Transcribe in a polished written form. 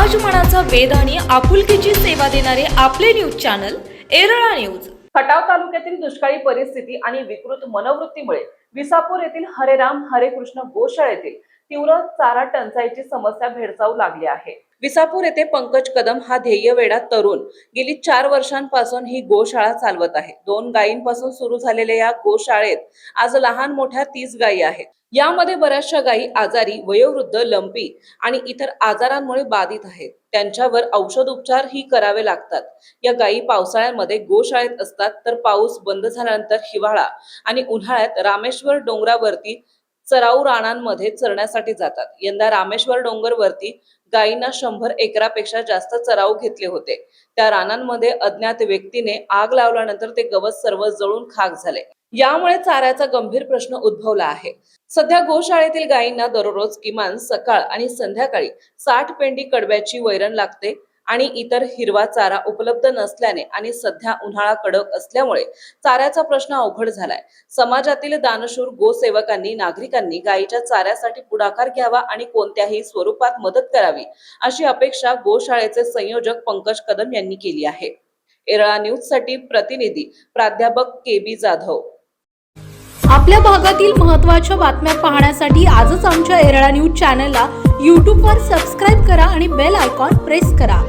समाजमनाचा वेध आणि आपुलकीची सेवा देणारे आपले news channel Erala news. Khatav तालुक्यातील दुष्काळी परिस्थिती आणि विकृत मनोवृत्तीमुळे विसापूर येथील हरेराम हरेकृष्ण गोशाळेतील तीव्र चारा टंचाईची समस्या भेडसावू लागली आहे। विसापूर येथे पंकज कदम हा ध्येयवेडा तरुण गेली 4 वर्षांपासून ही गोशाळा चालवत आहे। 2 गायींपासून सुरू झालेल्या या गोशाळेत आज लहान मोठ्या 30 गायी आहेत। यामध्ये बऱ्याचशा गायी आजारी, वयोवृद्ध, लंपी आणि इतर आजारांमुळे बाधित आहेत। त्यांच्यावर औषध उपचार ही करावे लागतात। या गायी पावसाळ्यामध्ये गोशाळेत असतात, तर पाऊस बंद झाल्यानंतर हिवाळा आणि उन्हाळ्यात रामेश्वर डोंगरावरती चराऊ रानांमध्ये चरण्यासाठी जातात। यंदा रामेश्वर डोंगरवरती गायींना 100 एकरापेक्षा जास्त चराऊ घेतले होते। त्या रानांमध्ये अज्ञात व्यक्तीने आग लावल्यानंतर ते गवत सर्व जळून खाक झाले। यामुळे चाऱ्याचा गंभीर प्रश्न उद्भवला आहे। सध्या गोशाळेतील गायींना दररोज किमान सकाळ आणि संध्याकाळी 60 पेंडी कडब्याची वैरण लागते आणि इतर हिरवा चारा उपलब्ध नसल्याने आणि सध्या उन्हाळा कडक असल्यामुळे चाऱ्याचा प्रश्न अवघड झालाय। समाजातील दानशूर गोसेवकांनी नागरिकांनी गायीच्या चाऱ्यासाठी पुढाकार घ्यावा आणि कोणत्याही स्वरूपात मदत करावी, अशी अपेक्षा गोशाळेचे संयोजक पंकज कदम यांनी केली आहे। एरळा न्यूज साठी प्रतिनिधी प्राध्यापक KB जाधव। आपल्या भागातील महत्त्वाच्या बातम्या पाहण्यासाठी आजच आमच्या एरळा न्यूज चॅनलला YouTube वर सबस्क्राइब करा आणि बेल आयकॉन प्रेस करा।